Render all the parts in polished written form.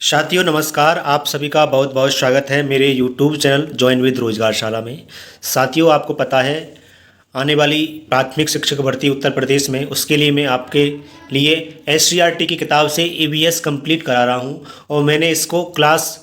साथियों नमस्कार। आप सभी का बहुत बहुत स्वागत है मेरे यूट्यूब चैनल जॉइन विद रोजगारशाला में। साथियों आपको पता है आने वाली प्राथमिक शिक्षक भर्ती उत्तर प्रदेश में, उसके लिए मैं आपके लिए एससीईआरटी की किताब से ईवीएस कंप्लीट करा रहा हूं और मैंने इसको क्लास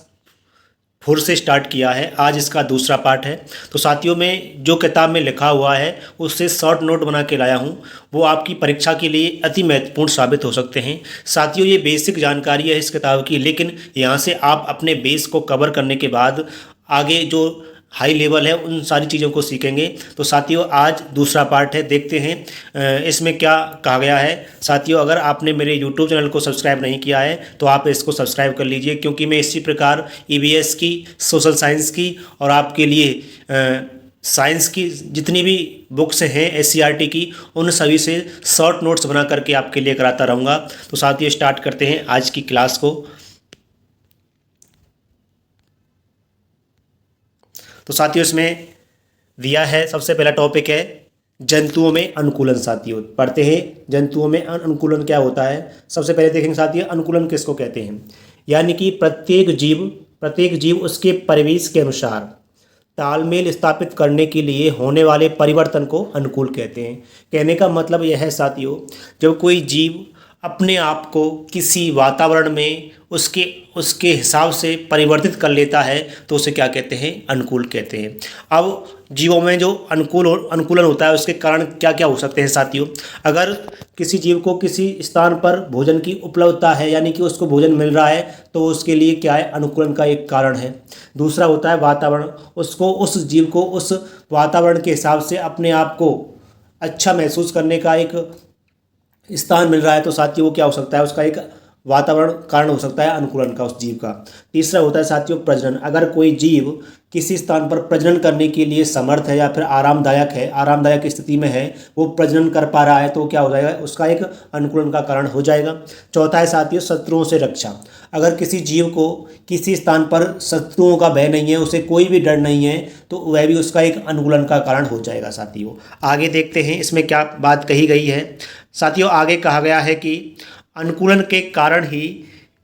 4 से स्टार्ट किया है। आज इसका दूसरा पार्ट है। तो साथियों में जो किताब में लिखा हुआ है उससे शॉर्ट नोट बना के लाया हूँ, वो आपकी परीक्षा के लिए अति महत्वपूर्ण साबित हो सकते हैं। साथियों ये बेसिक जानकारी है इस किताब की, लेकिन यहाँ से आप अपने बेस को कवर करने के बाद आगे जो हाई लेवल है उन सारी चीज़ों को सीखेंगे। तो साथियों आज दूसरा पार्ट है, देखते हैं इसमें क्या कहा गया है। साथियों अगर आपने मेरे यूट्यूब चैनल को सब्सक्राइब नहीं किया है तो आप इसको सब्सक्राइब कर लीजिए, क्योंकि मैं इसी प्रकार ईवीएस की, सोशल साइंस की और आपके लिए साइंस की जितनी भी बुक्स हैं एससीईआरटी की, उन सभी से शॉर्ट नोट्स बना करके आपके लिए कराता रहूँगा। तो साथियों स्टार्ट करते हैं आज की क्लास को। तो साथियों इसमें दिया है, सबसे पहला टॉपिक है जंतुओं में अनुकूलन। साथियों पढ़ते हैं जंतुओं में अनुकूलन क्या होता है। सबसे पहले देखेंगे साथियों अनुकूलन किसको कहते हैं। यानी कि प्रत्येक जीव उसके परिवेश के अनुसार तालमेल स्थापित करने के लिए होने वाले परिवर्तन को अनुकूल कहते हैं। कहने का मतलब यह है साथियों, जब कोई जीव अपने आप को किसी वातावरण में उसके हिसाब से परिवर्तित कर लेता है तो उसे क्या कहते हैं, अनुकूल कहते हैं। अब जीवों में जो अनुकूलन होता है उसके कारण क्या क्या हो सकते हैं साथियों। अगर किसी जीव को किसी स्थान पर भोजन की उपलब्धता है, यानी कि उसको भोजन मिल रहा है, तो उसके लिए क्या है, अनुकूलन का एक कारण है। दूसरा होता है वातावरण, उस जीव को उस वातावरण के हिसाब से अपने आप को अच्छा महसूस करने का एक स्थान मिल रहा है, तो साथियों वो क्या हो सकता है, उसका एक वातावरण कारण हो सकता है अनुकूलन का उस जीव का। तीसरा होता है साथियों प्रजनन। अगर कोई जीव किसी स्थान पर प्रजनन करने के लिए समर्थ है या फिर आरामदायक स्थिति में है, वो प्रजनन कर पा रहा है, तो क्या हो जाएगा, उसका एक अनुकूलन का कारण हो जाएगा। चौथा है साथियों शत्रुओं से रक्षा। अगर किसी जीव को किसी स्थान पर शत्रुओं का भय नहीं है, उसे कोई भी डर नहीं है, तो वह भी उसका एक अनुकूलन का कारण हो जाएगा। साथियों आगे देखते हैं इसमें क्या बात कही गई है। साथियों आगे कहा गया है कि अनुकूलन के कारण ही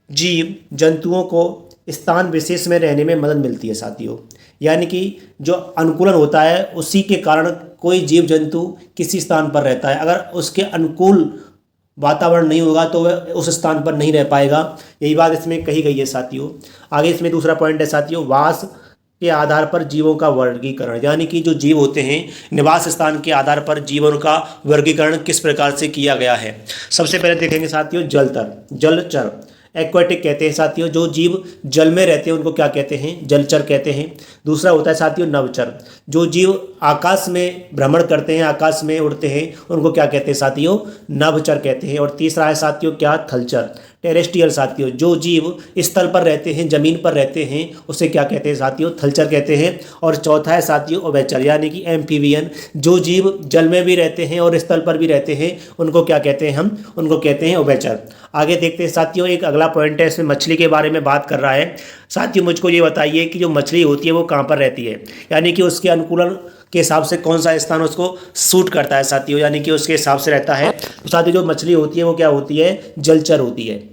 जीव जंतुओं को स्थान विशेष में रहने में मदद मिलती है। साथियों यानी कि जो अनुकूलन होता है उसी के कारण कोई जीव जंतु किसी स्थान पर रहता है। अगर उसके अनुकूल वातावरण नहीं होगा तो वह उस स्थान पर नहीं रह पाएगा। यही बात इसमें कही गई है साथियों। आगे इसमें दूसरा पॉइंट है साथियों वास के आधार पर जीवों का वर्गीकरण। यानी कि जो जीव होते हैं निवास स्थान के आधार पर जीवों का वर्गीकरण किस प्रकार से किया गया है। सबसे पहले देखेंगे साथियों जलचर एक्वाटिक कहते हैं साथियों। जो जीव जल में रहते हैं उनको क्या कहते हैं, जलचर कहते हैं। दूसरा होता है साथियों नभचर। जो जीव आकाश में भ्रमण करते हैं, आकाश में उड़ते हैं, उनको क्या कहते हैं साथियों, नभचर कहते हैं। और तीसरा है साथियों क्या, थलचर टेरेस्ट्रियल। साथियों जो जीव स्थल पर रहते हैं, जमीन पर रहते हैं, उसे क्या कहते हैं साथियों, थलचर कहते हैं। और चौथा है साथियों उभयचर, यानी कि एम्फीबियन। जो जीव जल में भी रहते हैं और स्थल पर भी रहते हैं, उनको क्या कहते हैं, हम उनको कहते हैं उभयचर। आगे देखते हैं साथियों एक अगला पॉइंट है, इसमें मछली के बारे में बात कर रहा है। साथियों मुझको ये बताइए कि जो मछली होती है वो कहाँ पर रहती है, यानी कि उसके अनुकूलन के हिसाब से कौन सा स्थान उसको सूट करता है साथियों, यानी कि उसके हिसाब से रहता है। तो साथियों जो मछली होती है वो क्या होती है, जलचर होती है।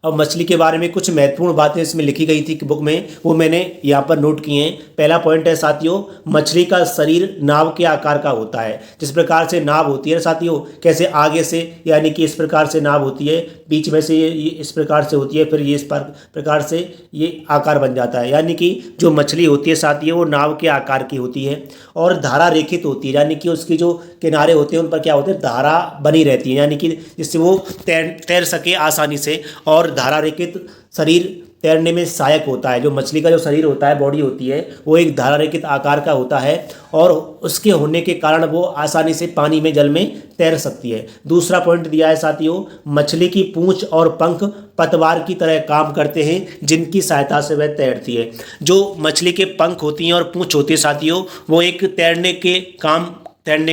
अब मछली के बारे में कुछ महत्वपूर्ण बातें इसमें लिखी गई थी बुक में, वो मैंने यहाँ पर नोट किए हैं। पहला पॉइंट है साथियों मछली का शरीर नाव के आकार का होता है। जिस प्रकार से नाव होती है साथियों, कैसे आगे से यानी कि इस प्रकार से नाव होती है, बीच में से ये इस प्रकार से होती है, फिर ये इस प्रकार से ये आकार बन जाता है। यानी कि जो मछली होती है साथियों वो नाव के आकार की होती है और धारा रेखित होती है, यानी कि उसके जो किनारे होते हैं उन पर क्या होते हैं, धारा बनी रहती है, यानी कि जिससे वो तैर सके आसानी से। और धारा रेखित शरीर तैरने में सहायक होता है। जो मछली का जो शरीर होता है, बॉडी होती है, वो एक धारा रेखित आकार का होता है और उसके होने के कारण वो आसानी से पानी में, जल में तैर सकती है। दूसरा पॉइंट दिया है साथियों मछली की पूंछ और पंख पतवार की तरह काम करते हैं, जिनकी सहायता से वह तैरती है। जो मछली के पंख होती हैं और पूंछ होती है साथियों, वो एक तैरने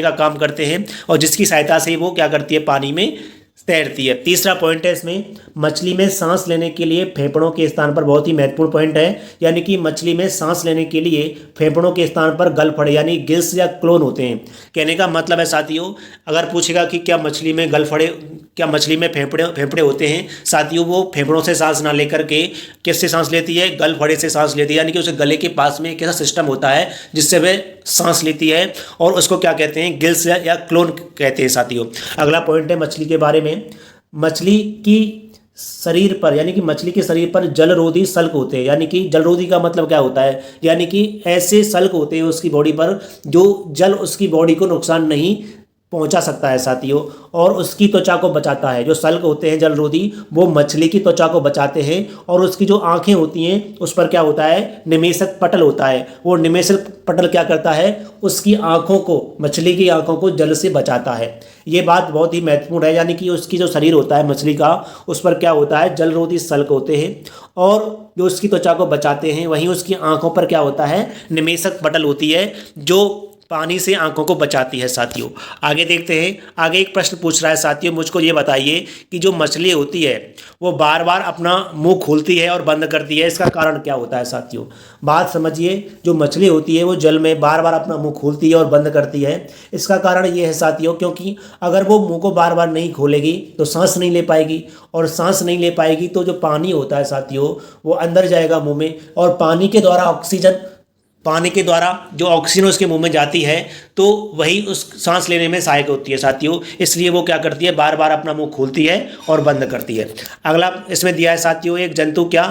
का काम करते हैं और जिसकी सहायता से वो क्या करती है, पानी में तैरती है। तीसरा पॉइंट है इसमें, मछली में सांस लेने के लिए फेफड़ों के स्थान पर, बहुत ही महत्वपूर्ण पॉइंट है, यानी कि मछली में सांस लेने के लिए फेफड़ों के स्थान पर गलफड़े यानी गिल्स या क्लोन होते हैं। कहने का मतलब है साथियों, अगर पूछेगा कि क्या मछली में गलफड़े, क्या मछली में फेफड़े होते हैं, साथियों वो फेफड़ों से सांस ना लेकर के किससे सांस लेती है, गलफड़े से सांस लेती है, यानी कि उसे गले के पास में एक ऐसा सिस्टम होता है जिससे वह सांस लेती है, और उसको क्या कहते हैं, गिल्स या क्लोन कहते हैं साथियों। अगला पॉइंट है मछली के बारे में, मछली की शरीर पर, यानी कि मछली के शरीर पर जलरोधी सल्क होते हैं। यानी कि जलरोधी का मतलब क्या होता है, यानी कि ऐसे सल्क होते हैं उसकी बॉडी पर जो जल उसकी बॉडी को नुकसान नहीं पहुंचा सकता है साथियों, और उसकी त्वचा को बचाता है। जो सल्क होते हैं जलरोधी, वो मछली की त्वचा को बचाते हैं, और उसकी जो आंखें होती हैं उस पर क्या होता है, निमेशक पटल होता है। वो निमेशक पटल क्या करता है, उसकी आंखों को, मछली की आंखों को जल से बचाता है। ये बात बहुत ही महत्वपूर्ण है, यानी कि उसकी जो शरीर होता है मछली का, उस पर क्या होता है, जलरोधी सल्क होते हैं, और जो उसकी त्वचा को बचाते हैं। वहीं उसकी आंखों पर क्या होता है, निमेशक पटल होती है जो पानी से आंखों को बचाती है साथियों। आगे देखते हैं, आगे एक प्रश्न पूछ रहा है साथियों, मुझको ये बताइए कि जो मछली होती है वो बार बार अपना मुंह खोलती है और बंद करती है, इसका कारण क्या होता है साथियों। बात समझिए, जो मछली होती है वो जल में बार बार अपना मुंह खोलती है और बंद करती है। इसका कारण ये है साथियों, क्योंकि अगर वो मुंह को बार बार नहीं खोलेगी तो सांस नहीं ले पाएगी, और सांस नहीं ले पाएगी तो जो पानी होता है साथियों वो अंदर जाएगा मुंह में, और पानी के द्वारा जो ऑक्सीजन उसके मुंह में जाती है तो वही उस सांस लेने में सहायक होती है साथियों। इसलिए वो क्या करती है, बार बार अपना मुंह खोलती है और बंद करती है। अगला इसमें दिया है साथियों, एक जंतु, क्या,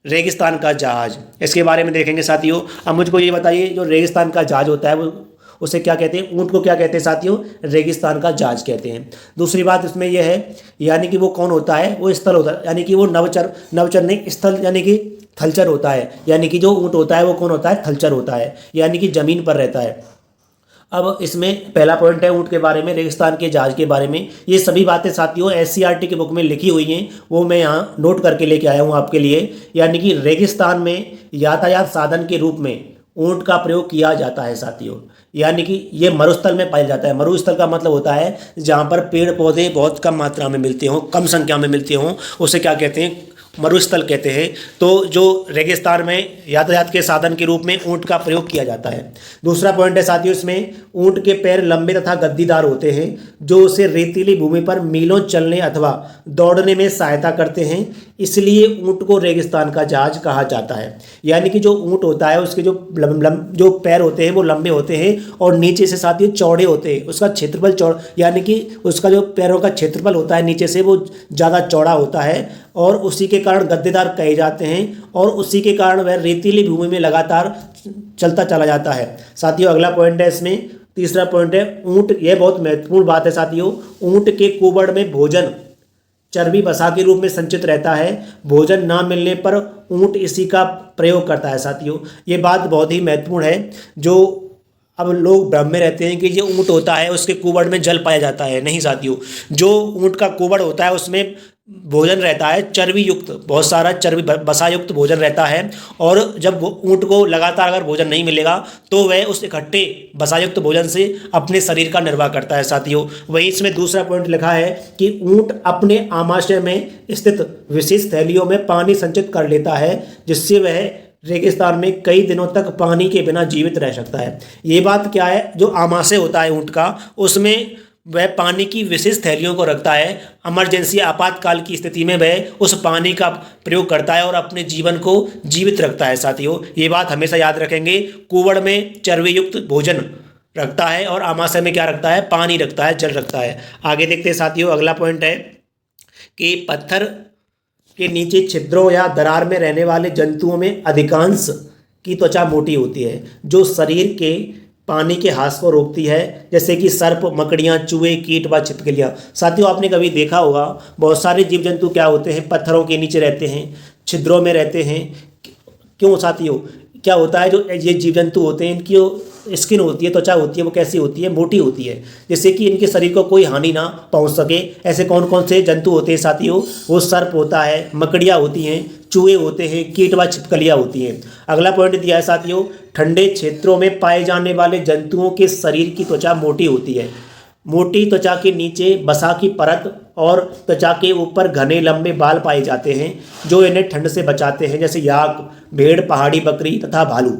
रेगिस्तान का जहाज। इसके बारे में देखेंगे साथियों। अब मुझको ये बताइए, जो रेगिस्तान का जहाज होता है वो उसे क्या कहते हैं, ऊंट को क्या कहते हैं साथियों, रेगिस्तान का जहाज कहते हैं। दूसरी बात इसमें यह है, यानी कि वो कौन होता है, वो स्थल होता है, यानी कि वो नवचर नहीं, स्थल यानी कि थलचर होता है। यानी कि जो ऊंट होता है वो कौन होता है, थलचर होता है, यानी कि जमीन पर रहता है। अब इसमें पहला पॉइंट है ऊंट के बारे में, रेगिस्तान के जहाज के बारे में। ये सभी बातें साथियों एससीईआरटी की बुक में लिखी हुई हैं, वो मैं यहाँ नोट करके लेके आया हूँ आपके लिए। यानी कि रेगिस्तान में यातायात साधन के रूप में ऊंट का प्रयोग किया जाता है साथियों। यानी कि ये मरुस्थल में पाया जाता है। मरुस्थल का मतलब होता है जहाँ पर पेड़ पौधे बहुत कम मात्रा में मिलते हों, कम संख्या में मिलते हों, उसे क्या कहते हैं, मरुस्थल कहते हैं। तो जो रेगिस्तान में यातायात के साधन के रूप में ऊंट का प्रयोग किया जाता है। दूसरा पॉइंट है साथियों इसमें, ऊंट के पैर लंबे तथा गद्दीदार होते हैं जो उसे रेतीली भूमि पर मीलों चलने अथवा दौड़ने में सहायता करते हैं, इसलिए ऊंट को रेगिस्तान का जहाज कहा जाता है। यानी कि जो ऊंट होता है उसके जो पैर होते हैं वो लंबे होते हैं और नीचे से साथियों चौड़े होते हैं। उसका क्षेत्रफल यानी कि उसका जो पैरों का क्षेत्रफल होता है नीचे से वो ज़्यादा चौड़ा होता है, और उसी के कारण गद्देदार कहे जाते हैं, और उसी के कारण वह रेतीली भूमि में लगातार चलता चला जाता है साथियों। अगला पॉइंट है इसमें, तीसरा पॉइंट है ऊंट। यह बहुत महत्वपूर्ण बात है साथियों, ऊंट के कुबड़ में भोजन चर्बी वसा के रूप में संचित रहता है। भोजन ना मिलने पर ऊंट इसी का प्रयोग करता है साथियों। ये बात बहुत ही महत्वपूर्ण है। जो अब लोग भ्रम में रहते हैं कि जो ऊंट होता है उसके कुबड़ में जल पाया जाता है, नहीं साथियों। जो ऊंट का कुबड़ होता है उसमें भोजन रहता है चर्बी युक्त, बहुत सारा चर्बी वसा युक्त भोजन रहता है, और जब ऊंट को लगातार अगर भोजन नहीं मिलेगा तो वह उस इकट्ठे वसा युक्त भोजन से अपने शरीर का निर्वाह करता है साथियों। वहीं इसमें दूसरा पॉइंट लिखा है कि ऊंट अपने आमाशय में स्थित विशेष थैलियों में पानी संचित कर लेता है, जिससे वह रेगिस्तान में कई दिनों तक पानी के बिना जीवित रह सकता है। ये बात क्या है, जो आमाशय होता है ऊंट का, उसमें वह पानी की विशेष थैलियों को रखता है। इमरजेंसी आपातकाल की स्थिति में वह उस पानी का प्रयोग करता है और अपने जीवन को जीवित रखता है साथियों। ये बात हमेशा याद रखेंगे। कुबड़ में चर्बी युक्त भोजन रखता है और आमाशय में क्या रखता है, पानी रखता है, जल रखता है। आगे देखते हैं साथियों। अगला पॉइंट है कि पत्थर के नीचे छिद्रों या दरार में रहने वाले जंतुओं में अधिकांश की त्वचा मोटी होती है, जो शरीर के पानी के ह्रास को रोकती है, जैसे कि सर्प, मकड़ियाँ, चूहे, कीट व छिपकलियाँ। साथियों आपने कभी देखा होगा बहुत सारे जीव जंतु क्या होते हैं, पत्थरों के नीचे रहते हैं, छिद्रों में रहते हैं। क्यों साथियों, क्या होता है, जो ये जीव जंतु होते हैं इनकी जो स्किन होती है, त्वचा होती है, वो कैसी होती है, मोटी होती है, जिससे कि इनके शरीर को कोई हानि ना पहुंच सके। ऐसे कौन कौन से जंतु होते हैं साथियों, वो सर्प होता है, मकड़ियाँ होती हैं, चूहे होते हैं, कीट व छिपकलियाँ होती हैं। अगला पॉइंट दिया है साथियों, ठंडे क्षेत्रों में पाए जाने वाले जंतुओं के शरीर की त्वचा मोटी होती है। मोटी त्वचा के नीचे वसा की परत और त्वचा के ऊपर घने लंबे बाल पाए जाते हैं जो इन्हें ठंड से बचाते हैं, जैसे याक, भेड़, पहाड़ी बकरी तथा भालू।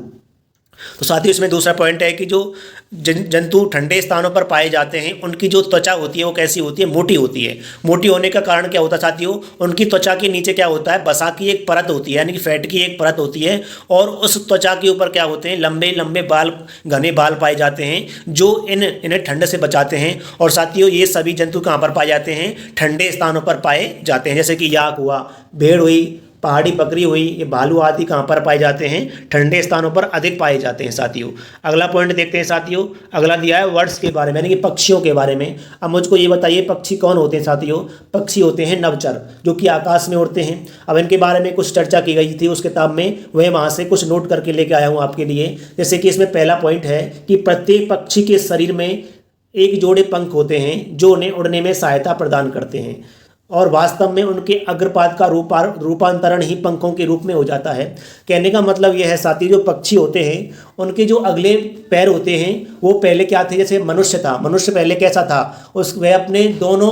तो साथियों इसमें दूसरा पॉइंट है कि जो जंतु ठंडे स्थानों पर पाए जाते हैं उनकी जो त्वचा होती है वो कैसी होती है, मोटी होती है। मोटी होने का कारण क्या होता है साथियों, उनकी त्वचा के नीचे क्या होता है, वसा की एक परत होती है, यानी कि फैट की एक परत होती है, और उस त्वचा के ऊपर क्या होते हैं, लंबे लंबे बाल, घने बाल पाए जाते हैं जो इन्हें ठंड से बचाते हैं। और साथियों ये सभी जंतु कहाँ पर पाए जाते हैं, ठंडे स्थानों पर पाए जाते हैं, जैसे कि याक हुआ, भेड़ हुई, पहाड़ी बकरी हुई, ये भालू आदि कहाँ पर पाए जाते हैं, ठंडे स्थानों पर अधिक पाए जाते हैं साथियों। अगला पॉइंट देखते हैं साथियों, अगला दिया है वर्ड्स के बारे में, यानी कि पक्षियों के बारे में। अब मुझको ये बताइए पक्षी कौन होते हैं साथियों, पक्षी होते हैं नभचर जो कि आकाश में उड़ते हैं। अब इनके बारे में कुछ चर्चा की गई थी उस किताब में, वह वहाँ से कुछ नोट करके लेके आया हूँ आपके लिए। जैसे कि इसमें पहला पॉइंट है कि प्रत्येक पक्षी के शरीर में एक जोड़े पंख होते हैं जो उन्हें उड़ने में सहायता प्रदान करते हैं, और वास्तव में उनके अग्रपाद का रूपांतरण ही पंखों के रूप में हो जाता है। कहने का मतलब यह है साथी, जो पक्षी होते हैं उनके जो अगले पैर होते हैं वो पहले क्या थे, जैसे मनुष्य था, मनुष्य पहले कैसा था, वह अपने दोनों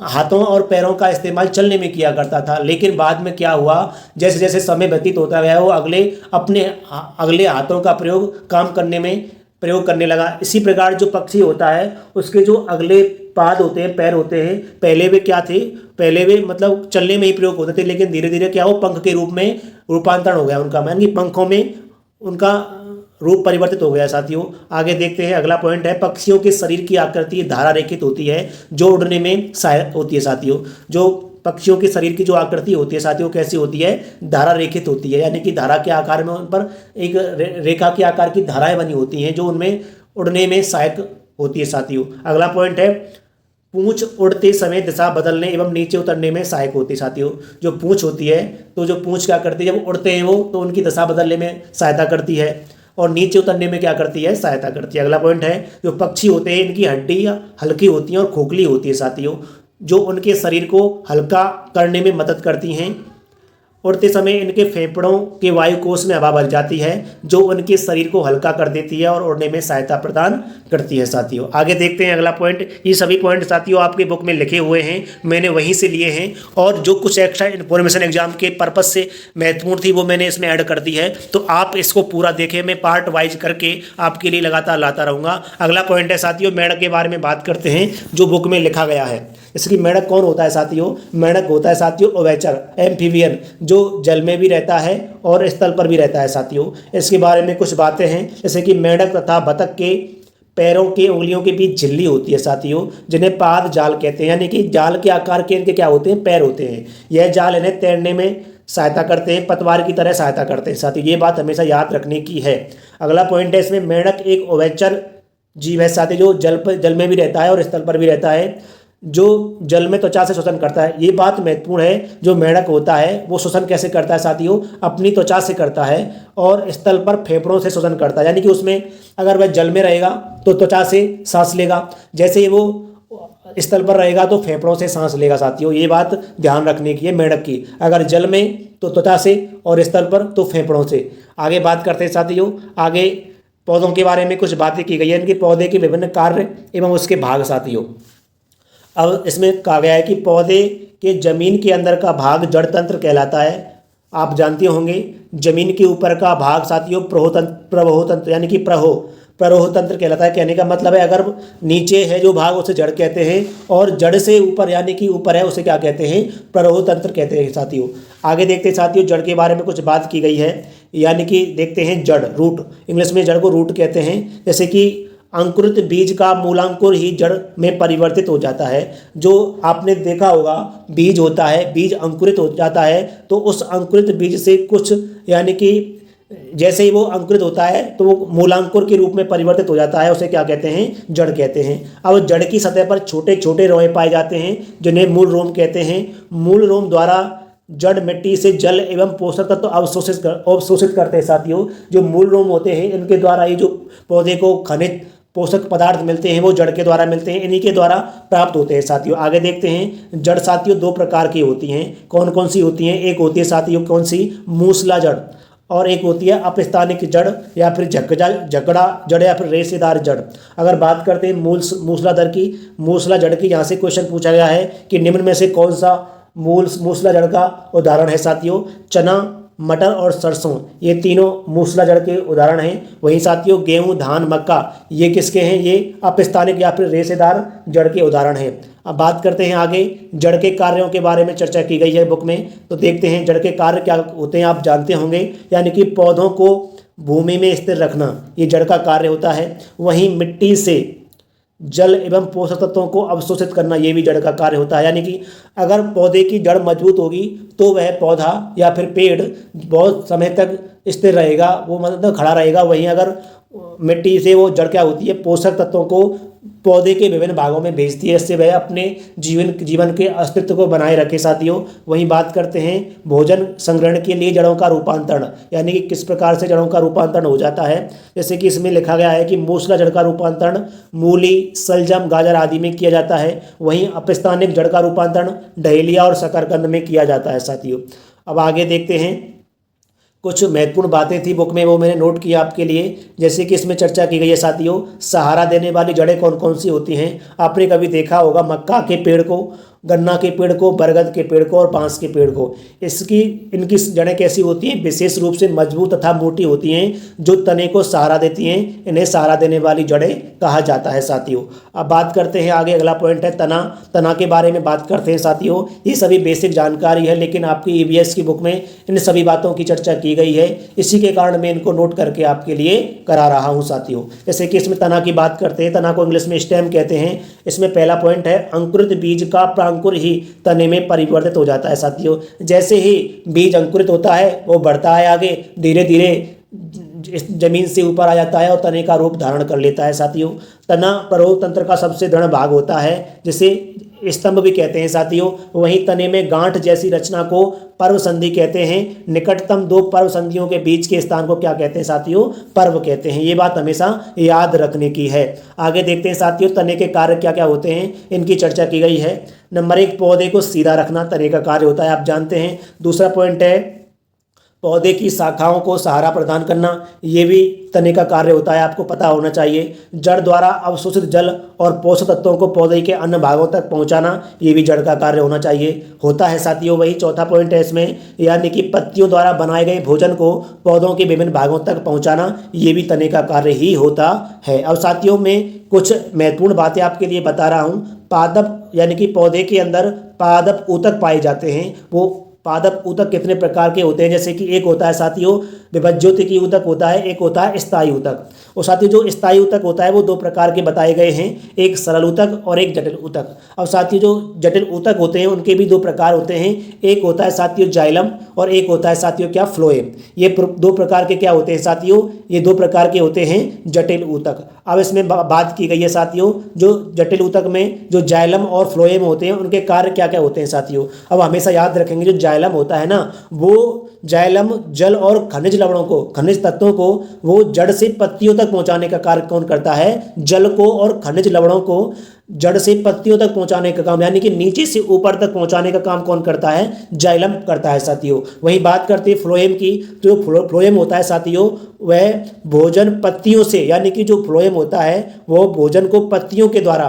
हाथों और पैरों का इस्तेमाल चलने में किया करता था। लेकिन बाद में क्या हुआ, जैसे जैसे समय व्यतीत होता गया वो अपने अगले हाथों का प्रयोग करने लगा। इसी प्रकार जो पक्षी होता है उसके जो अगले पाद होते हैं, पैर होते हैं, पहले वे क्या थे, पहले वे मतलब चलने में ही प्रयोग होते थे, लेकिन धीरे धीरे क्या हो, पंख के रूप में रूपांतरण हो गया उनका, यानी कि पंखों में उनका रूप परिवर्तित हो गया साथियों। आगे देखते हैं, अगला पॉइंट है पक्षियों के शरीर की आकृति धारा रेखित होती है जो उड़ने में सहायक होती है साथियों। जो पक्षियों के शरीर की जो आकृति होती है साथियों कैसी होती है, धारा रेखित होती है, यानी कि धारा के आकार में उन पर एक रेखा के आकार की धाराएं बनी होती हैं जो उनमें उड़ने में सहायक होती है साथियों। अगला पॉइंट है पूंछ उड़ते समय दिशा बदलने एवं नीचे उतरने में सहायक होती है साथियों। जो पूंछ होती है, तो जो पूंछ क्या करती है, जब उड़ते हैं वो तो उनकी दिशा बदलने में सहायता करती है और नीचे उतरने में क्या करती है, सहायता करती है। अगला पॉइंट है जो पक्षी होते हैं इनकी हड्डियाँ हल्की होती हैं और खोखली होती है साथियों, जो उनके शरीर को हल्का करने में मदद करती हैं। उड़ते समय इनके फेफड़ों के वायुकोश में हवा भर जाती है जो उनके शरीर को हल्का कर देती है और उड़ने में सहायता प्रदान करती है साथियों। आगे देखते हैं अगला पॉइंट। ये सभी पॉइंट साथियों आपके बुक में लिखे हुए हैं, मैंने वहीं से लिए हैं, और जो कुछ एक्स्ट्रा इन्फॉर्मेशन एग्जाम के पर्पज से महत्वपूर्ण थी वो मैंने इसमें ऐड कर दी है। तो आप इसको पूरा देखें, मैं पार्ट वाइज करके आपके लिए लगातार लाता रहूँगा। अगला पॉइंट है साथियों मेंढक के बारे में बात करते हैं जो बुक में लिखा गया है। इसकी मेंढक कौन होता है साथियों, मेंढक होता है साथियों उभयचर, एम्फीबियन, जो जल में भी रहता है और स्थल पर भी रहता है साथियों। इसके बारे में कुछ बातें हैं, जैसे कि मेंढक तथा बतख के पैरों के उंगलियों के बीच झिल्ली होती है साथियों, जिन्हें पाद जाल कहते हैं, यानी कि जाल के आकार के इनके क्या होते हैं, पैर होते हैं। यह जाल इन्हें तैरने में सहायता करते हैं, पतवार की तरह सहायता करते हैं साथियों, ये बात हमेशा याद रखने की है। अगला पॉइंट है इसमें मेंढक एक उभयचर जीव है साथियों, जो जल में भी रहता है और स्थल पर भी रहता है, जो जल में त्वचा से शोषण करता है। ये बात महत्वपूर्ण है, जो मेंढक होता है वो शोषण कैसे करता है साथियों, अपनी त्वचा से करता है, और स्थल पर फेफड़ों से शोषण करता है, यानी कि उसमें अगर वह जल में रहेगा तो त्वचा से सांस लेगा, जैसे ही वो स्थल पर रहेगा तो फेफड़ों से सांस लेगा साथियों। ये बात ध्यान रखने की है मेंढक की, अगर जल में तो त्वचा से और स्थल पर तो फेफड़ों से। आगे बात करते हैं साथियों, आगे पौधों के बारे में कुछ बातें की गई है, इनके पौधे के विभिन्न कार्य एवं उसके भाग साथियों। अब इसमें कहा गया है कि पौधे के जमीन के अंदर का भाग जड़ तंत्र कहलाता है। आप जानते होंगे जमीन के ऊपर का भाग साथियों प्रवाह तंत्र यानी कि प्रवाह तंत्र कहलाता है। कहने का मतलब है अगर नीचे है जो भाग उसे जड़ कहते हैं, और जड़ से ऊपर यानी कि ऊपर है उसे क्या कहते हैं, प्रवाह तंत्र कहते हैं साथियों। आगे देखते हैं साथियों जड़ के बारे में कुछ बात की गई है, यानी कि देखते हैं जड़, रूट, इंग्लिश में जड़ को रूट कहते हैं। जैसे कि अंकुरित बीज का मूलांकुर ही जड़ में परिवर्तित हो जाता है। जो आपने देखा होगा बीज होता है, बीज अंकुरित हो जाता है तो उस अंकुरित बीज से कुछ यानी कि जैसे ही वो अंकुरित होता है तो वो मूलांकुर के रूप में परिवर्तित हो जाता है, उसे क्या कहते हैं, जड़ कहते हैं। अब जड़ की सतह पर छोटे छोटे रोए पाए जाते हैं जिन्हें मूल रोम कहते हैं। मूल रोम द्वारा जड़ मिट्टी से जल एवं पोषक तत्व अवशोषित करते हैं साथियों। जो मूल रोम होते हैं इनके द्वारा ये जो पौधे को खनिज पोषक पदार्थ मिलते हैं वो जड़ के द्वारा मिलते हैं, इन्हीं के द्वारा प्राप्त होते हैं साथियों। आगे देखते हैं जड़ साथियों दो प्रकार की होती हैं, कौन कौन सी होती हैं। एक होती है साथियों कौन सी, मूसला जड़, और एक होती है अपस्थानिक जड़ या फिर झकड़ा जड़ या फिर रेशेदार जड़। अगर बात करते हैं मूसला जड़ की यहाँ से क्वेश्चन पूछा गया है कि निम्न में से कौन सा मूसला जड़ का उदाहरण है साथियों। चना, मटर और सरसों ये तीनों मूसला जड़ के उदाहरण हैं। वहीं साथियों गेहूं, धान, मक्का ये किसके हैं, ये अपस्थानिक या फिर रेशेदार जड़ के उदाहरण हैं। अब बात करते हैं आगे, जड़ के कार्यों के बारे में चर्चा की गई है बुक में, तो देखते हैं जड़ के कार्य क्या होते हैं। आप जानते होंगे, यानी कि पौधों को भूमि में स्थिर रखना ये जड़ का कार्य होता है। वहीं मिट्टी से जल एवं पोषक तत्वों को अवशोषित करना ये भी जड़ का कार्य होता है। यानी कि अगर पौधे की जड़ मजबूत होगी तो वह पौधा या फिर पेड़ बहुत समय तक स्थिर रहेगा, वो मतलब खड़ा रहेगा। वहीं अगर मिट्टी से वो जड़ क्या होती है, पोषक तत्वों को पौधे के विभिन्न भागों में भेजती है, इससे वह अपने जीवन के अस्तित्व को बनाए रखे साथियों। वहीं बात करते हैं भोजन संग्रहण के लिए जड़ों का रूपांतरण, यानी कि किस प्रकार से जड़ों का रूपांतरण हो जाता है। जैसे कि इसमें लिखा गया है कि मूसला जड़ का रूपांतरण मूली, सलजम, गाजर आदि में किया जाता है। वहीं अपस्थानिक जड़ का रूपांतरण डहेलिया और शकरकंद में किया जाता है साथियों। अब आगे देखते हैं, कुछ महत्वपूर्ण बातें थी बुक में, वो मैंने नोट किया आपके लिए। जैसे कि इसमें चर्चा की गई है साथियों, सहारा देने वाली जड़ें कौन कौन सी होती हैं। आपने कभी देखा होगा मक्का के पेड़ को, गन्ना के पेड़ को, बरगद के पेड़ को और बांस के पेड़ को। इनकी जड़ें कैसी होती हैं, विशेष रूप से मजबूत तथा मोटी होती हैं, जो तने को सहारा देती हैं। इन्हें सहारा देने वाली जड़ें कहा जाता है साथियों। अब बात करते हैं आगे, अगला पॉइंट है तना के बारे में बात करते हैं साथियों। ये सभी बेसिक जानकारी है, लेकिन आपकी EVS की बुक में इन सभी बातों की चर्चा की गई है। इसी के कारण मैं इनको नोट करके आपके लिए करा रहा हूँ साथियों। जैसे कि इसमें तना की बात करते हैं, तना को इंग्लिश में स्टेम कहते हैं। इसमें पहला पॉइंट है, अंकुरित बीज का अंकुर ही तने में परिवर्तित हो जाता है साथियों। जैसे ही बीज अंकुरित होता है वो बढ़ता है आगे, धीरे धीरे इस जमीन से ऊपर आ जाता है और तने का रूप धारण कर लेता है साथियों। तना प्ररोग तंत्र का सबसे दृढ़ भाग होता है, जिसे स्तंभ भी कहते हैं साथियों। वहीं तने में गांठ जैसी रचना को पर्व संधि कहते हैं। निकटतम दो पर्व संधियों के बीच के स्थान को क्या कहते हैं साथियों, पर्व कहते हैं। ये बात हमेशा याद रखने की है। आगे देखते हैं साथियों, तने के कार्य क्या क्या होते हैं, इनकी चर्चा की गई है। नंबर 1, पौधे को सीधा रखना तने का कार्य होता है, आप जानते हैं। दूसरा पॉइंट है, पौधे की शाखाओं को सहारा प्रदान करना, ये भी तने का कार्य होता है, आपको पता होना चाहिए। जड़ द्वारा अवशोषित जल और पोषक तत्वों को पौधे के अन्य भागों तक पहुंचाना, ये भी जड़ का कार्य होता है साथियों। वही चौथा पॉइंट है इसमें, यानी कि पत्तियों द्वारा बनाए गए भोजन को पौधों के विभिन्न भागों तक पहुंचाना, ये भी तने का कार्य ही होता है। अब साथियों में कुछ महत्वपूर्ण बातें आपके लिए बता रहा हूँ। पादप यानी कि पौधे के अंदर पादप ऊतक पाए जाते हैं। वो पादप ऊतक कितने प्रकार के होते हैं, जैसे कि एक होता है साथियों विभज्योतिकी ऊतक होता है, एक होता है स्थायी ऊतक। और साथियों जो स्थायी ऊतक होता है वो दो प्रकार के बताए गए हैं, एक सरल ऊतक और एक जटिल ऊतक। अब साथियों जो जटिल ऊतक होते हैं उनके भी दो प्रकार होते हैं, एक होता है साथियों जाइलम और एक होता है साथियों क्या, फ्लोएम। ये दो प्रकार के क्या होते हैं साथियों, ये दो प्रकार के होते हैं जटिल ऊतक। अब इसमें बात की गई है साथियों, जो जटिल ऊतक में जो जाइलम और फ्लोएम होते हैं उनके कार्य क्या क्या होते हैं साथियों। अब हमेशा याद रखेंगे, जो जाइलम होता है ना, वो जाइलम जल और खनिज लवणों को, खनिज तत्वों को वो जड़ से पत्तियों तक पहुंचाने का कार्य कौन करता है, जल को और खनिज लवणों को जड़ से पत्तियों तक पहुंचाने का काम, यानी कि नीचे से ऊपर तक पहुंचाने का काम कौन करता है, जाइलम करता है साथियों। वही बात करते हैं फ्लोएम की, जो फ्लोएम होता है साथियों वह भोजन पत्तियों से, यानी कि जो फ्लोएम होता है वो भोजन को पत्तियों के द्वारा,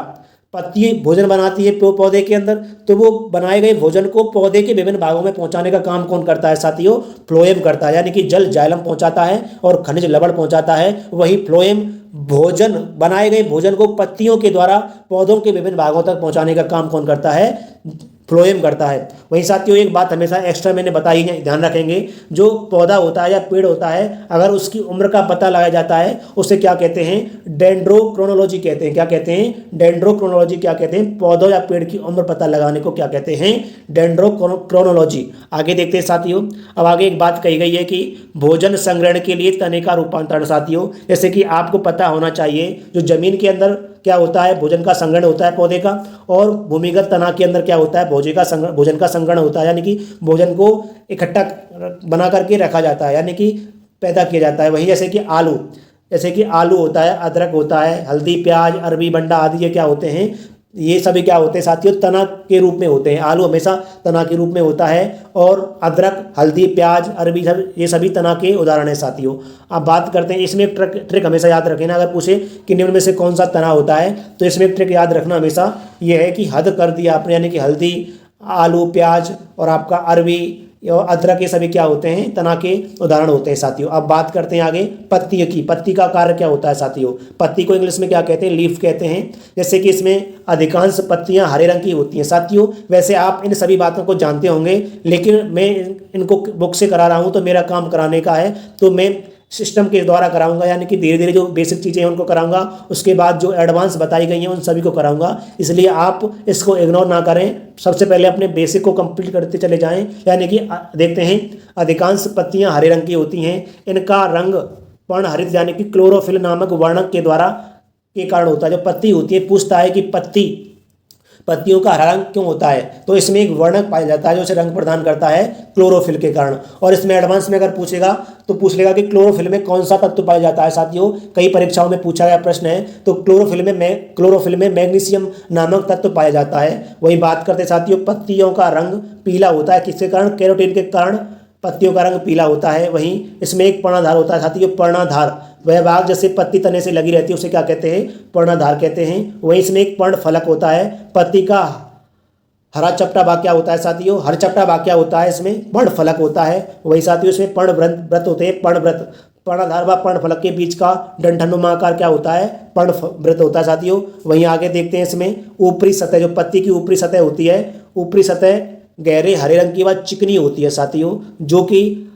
पत्ती भोजन बनाती है पौधे के अंदर, तो वो बनाए गए भोजन को पौधे के विभिन्न भागों में पहुंचाने का काम कौन करता है साथियों, फ्लोएम करता है। यानी कि जल जाइलम पहुंचाता है और खनिज लवण पहुंचाता है, वही फ्लोएम भोजन, बनाए गए भोजन को पत्तियों के द्वारा पौधों के विभिन्न भागों तक पहुंचाने का काम कौन करता है, फ्लोएम करता है। वहीं साथियों एक बात हमेशा एक्स्ट्रा मैंने बताई है, ध्यान रखेंगे, जो पौधा होता है या पेड़ होता है, अगर उसकी उम्र का पता लगाया जाता है उसे क्या कहते हैं, डेंड्रोक्रोनोलॉजी कहते हैं। क्या कहते हैं, डेंड्रोक्रोनोलॉजी। क्या कहते हैं, पौधों या पेड़ की उम्र पता लगाने को क्या कहते हैं, डेंड्रोक्रोनोलॉजी। आगे देखते हैं साथियों, अब आगे एक बात कही गई है कि भोजन संग्रहण के लिए तने का रूपांतरण साथियों, जैसे कि आपको पता होना चाहिए, जो जमीन के अंदर क्या होता है, भोजन का संग्रहण होता है पौधे का, और भूमिगत तना के अंदर क्या होता है, भोजन का संग्रहण होता है, यानी कि भोजन को इकट्ठा बना करके रखा जाता है, यानी कि पैदा किया जाता है। वहीं जैसे कि आलू होता है, अदरक होता है, हल्दी, प्याज, अरबी, बंडा आदि ये क्या होते हैं, ये सभी क्या होते हैं साथियों, तना के रूप में होते हैं। आलू हमेशा तना के रूप में होता है, और अदरक, हल्दी, प्याज, अरबी सब ये सभी तना के उदाहरण हैं साथियों। अब बात करते हैं, इसमें एक ट्रिक हमेशा याद रखें ना, अगर पूछे कि निम्न में से कौन सा तना होता है, तो इसमें एक ट्रिक याद रखना हमेशा ये है कि हद कर दिया आपने, यानी कि हल्दी, आलू, प्याज और आपका अरबी और अदरक, ये सभी क्या होते हैं, तना के उदाहरण होते हैं साथियों। अब बात करते हैं आगे पत्ती की। पत्ती का कार्य क्या होता है साथियों, पत्ती को इंग्लिश में क्या कहते हैं, लीफ कहते हैं। जैसे कि इसमें अधिकांश पत्तियां हरे रंग की होती हैं साथियों। वैसे आप इन सभी बातों को जानते होंगे, लेकिन मैं इनको बुक से करा रहा हूँ, तो मेरा काम कराने का है, तो मैं सिस्टम के द्वारा कराऊंगा, यानी कि धीरे धीरे जो बेसिक चीज़ें हैं उनको कराऊंगा, उसके बाद जो एडवांस बताई गई हैं उन सभी को कराऊंगा। इसलिए आप इसको इग्नोर ना करें, सबसे पहले अपने बेसिक को कंप्लीट करते चले जाएं। यानी कि देखते हैं, अधिकांश पत्तियां हरे रंग की होती हैं, इनका रंग पर्णहरित यानी कि क्लोरोफिल नामक वर्णक के द्वारा के कारण होता है। जो पत्ती होती है, पूछता है कि पत्तियों का हरा रंग क्यों होता है, तो इसमें एक वर्णक पाया जाता है जो उसे रंग प्रदान करता है, क्लोरोफिल के कारण। और इसमें एडवांस में अगर पूछेगा तो पूछ लेगा कि क्लोरोफिल में कौन सा तत्व पाया जाता है साथियों। कई परीक्षाओं में पूछा गया प्रश्न है, तो क्लोरोफिल में मैग्नीशियम नामक तत्व पाया जाता है। वही बात करते साथियों, पत्तियों का रंग पीला होता है, किसके कारण, कैरोटीन के कारण पत्तियों का रंग पीला होता है। वहीं इसमें एक पर्णाधार होता है साथियों, पर्णाधार, वह भाग जैसे पत्ती तने से लगी रहती है उसे क्या कहते हैं, पर्णाधार कहते हैं। वहीं इसमें एक पर्ण फलक होता है। पत्ती का हरा चपटा भाग क्या होता है साथियों, हर चपटा भाग क्या होता है, इसमें पर्ण फलक होता है। वही साथियों इसमें पर्ण व्रत होते हैं, पर्ण व्रत, पर्णाधार व पर्ण फलक के बीच का डंठनुमा आकार क्या होता है, पर्ण व्रत होता है साथियों। वहीं आगे देखते हैं, इसमें ऊपरी सतह, जो पत्ती की ऊपरी सतह होती है, ऊपरी सतह गहरे हरे रंग की व चिकनी होती है साथियों, जो कि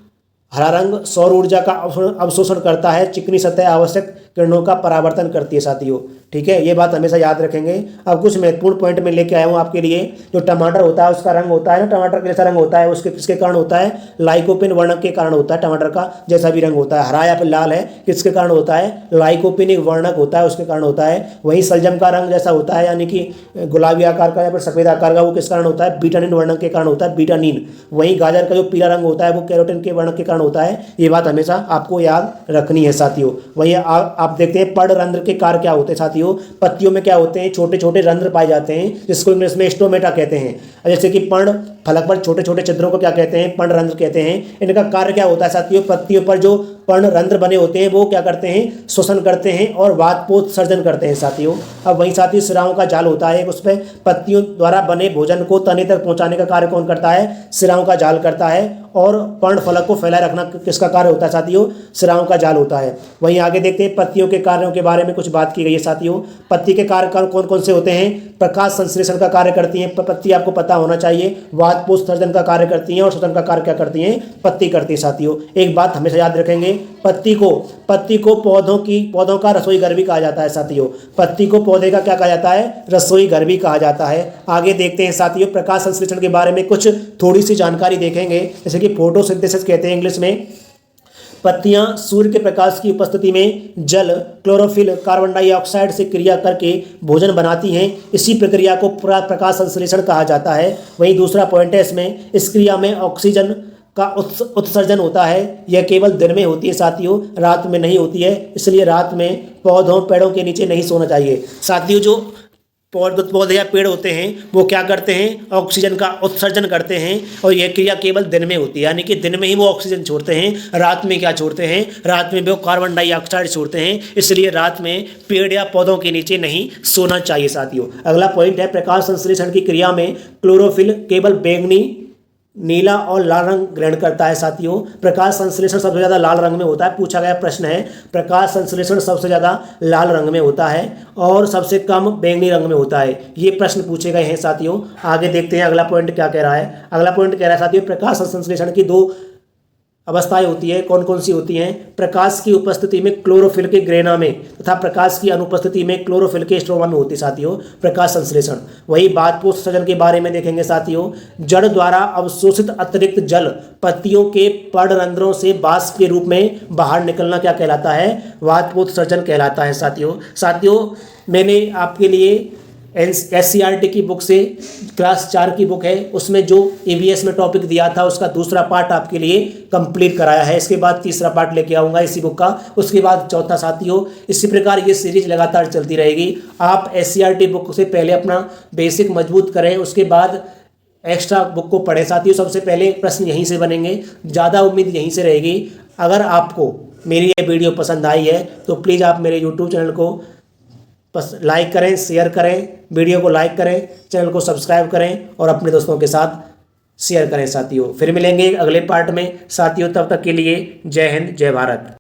हरा रंग सौर ऊर्जा का अवशोषण करता है, चिकनी सतह आवश्यक किरणों का परावर्तन करती है साथियों। ठीक है, ये बात हमेशा याद रखेंगे। अब कुछ महत्वपूर्ण पॉइंट में लेके आया हूँ आपके लिए। जो टमाटर होता है उसका रंग होता है ना, टमाटर का जैसा रंग होता है, उसके किसके कारण होता है, लाइकोपिन वर्णक के कारण होता है। टमाटर का जैसा भी रंग होता है, हरा या फिर लाल है, किसके कारण होता है, लाइकोपिन एक वर्णक होता है, उसके कारण होता है। वहीं सलजम का रंग जैसा होता है, यानी कि गुलाबी आकार का या फिर सफेद आकार का, वो किस कारण होता है, बीटानिन वर्णक के कारण होता है, बीटानिन। वहीं गाजर का जो पीला रंग होता है वो कैरोटीन के वर्णक के कारण होता है। ये बात हमेशा आपको याद रखनी है साथियों। वहीं आप देखते हैं पर्णरंध्र के कार्य क्या होते हैं साथियों। पत्तियों में क्या होते हैं, छोटे छोटे रंध्र पाए जाते हैं, जिसको इंग्लिश में स्टोमेटा कहते हैं। जैसे कि पर्ण फलक पर छोटे छोटे छिद्रों को क्या कहते हैं, पर्णरंध्र कहते हैं। इनका कार्य क्या होता है साथियों, पत्तियों पर जो पर्णरंध्र बने होते हैं वो क्या करते हैं, श्वसन करते हैं और वातपोत्सर्जन करते हैं साथियों। अब वहीं साथियों सिराओं का जाल होता है, उस पर पत्तियों द्वारा बने भोजन को तने तक पहुंचाने का कार्य कौन करता है, सिराओं का जाल करता है। और पर्ण फलक को फैलाए रखना किसका कार्य होता है साथियों, सिराओं का जाल होता है। वहीं आगे देखते हैं पत्तियों के कार्यों के बारे में कुछ बात की गई है साथियों। पत्ती के कार्य कौन कौन से होते हैं, प्रकाश संश्लेषण का कार्य करती हैं पत्ती, आपको पता होना चाहिए। वातपोत्सर्जन का कार्य करती हैं, और श्वसन का कार्य क्या करती हैं, पत्ती करती है साथियों। एक बात हमेशा याद रखेंगे, पत्ती को पौधों का रसोई घर भी कहा जाता है साथियों। पत्ती को पौधे का क्या कहा जाता है, रसोई घर भी कहा जाता है। आगे देखते हैं साथियों, प्रकाश संश्लेषण के बारे में कुछ थोड़ी सी जानकारी देखेंगे। जैसे कि फोटोसिंथेसिस कहते हैं इंग्लिश में। पत्तियां सूर्य के प्रकाश की उपस्थिति में जल, क्लोरोफिल, कार्बन डाइऑक्साइड से क्रिया करके भोजन बनाती हैं। इसी प्रक्रिया को प्रकाश संश्लेषण कहा जाता है। वहीं दूसरा पॉइंट है इसमें, इस क्रिया में ऑक्सीजन का उत्सर्जन होता है। यह केवल दिन में होती है साथियों, रात में नहीं होती है। इसलिए रात में पौधों पेड़ों के नीचे नहीं सोना चाहिए साथियों। जो पौधे या पेड़ होते हैं वो क्या करते हैं, ऑक्सीजन का उत्सर्जन करते हैं, और यह क्रिया केवल दिन में होती है, यानी कि दिन में ही वो ऑक्सीजन छोड़ते हैं। रात में क्या छोड़ते हैं, रात में वो कार्बन डाइऑक्साइड छोड़ते हैं। इसलिए रात में पेड़ या पौधों के नीचे नहीं सोना चाहिए साथियों। अगला पॉइंट है, प्रकाश संश्लेषण की क्रिया में क्लोरोफिल केवल बैंगनी, नीला और लाल रंग ग्रहण करता है साथियों। प्रकाश संश्लेषण सबसे ज़्यादा लाल रंग में होता है। पूछा गया प्रश्न है, प्रकाश संश्लेषण सबसे ज़्यादा लाल रंग में होता है और सबसे कम बैंगनी रंग में होता है। ये प्रश्न पूछे गए हैं साथियों। आगे देखते हैं अगला पॉइंट क्या कह रहा है। अगला पॉइंट कह रहा है साथियों, प्रकाश संश्लेषण की दो अवस्थाएं होती है। कौन कौन सी होती हैं, प्रकाश की उपस्थिति में क्लोरोफिल के ग्रेना में तथा प्रकाश की अनुपस्थिति में क्लोरोफिल के स्ट्रोमा में होती है साथियों प्रकाश संश्लेषण। वही वातपोत्सर्जन के बारे में देखेंगे साथियों। जड़ द्वारा अवशोषित अतिरिक्त जल पत्तियों के पर्णरंध्रों से वाष्प के रूप में बाहर निकलना क्या कहलाता है, वातपोत्सर्जन कहलाता है साथियों। मैंने आपके लिए SCERT की बुक से क्लास 4 की बुक है, उसमें जो EVS में टॉपिक दिया था उसका दूसरा पार्ट आपके लिए कंप्लीट कराया है। इसके बाद तीसरा पार्ट लेके आऊँगा इसी बुक का, उसके बाद चौथा साथियों। इसी प्रकार ये सीरीज लगातार चलती रहेगी। आप SCERT बुक से पहले अपना बेसिक मजबूत करें, उसके बाद एक्स्ट्रा बुक को पढ़ें साथियों। सबसे पहले प्रश्न यहीं से बनेंगे, ज़्यादा उम्मीद यहीं से रहेगी। अगर आपको मेरी ये वीडियो पसंद आई है तो प्लीज़ आप मेरे YouTube चैनल को लाइक करें, शेयर करें, वीडियो को लाइक करें, चैनल को सब्सक्राइब करें और अपने दोस्तों के साथ शेयर करें साथियों। फिर मिलेंगे अगले पार्ट में साथियों, तब तक के लिए जय हिंद, जय भारत।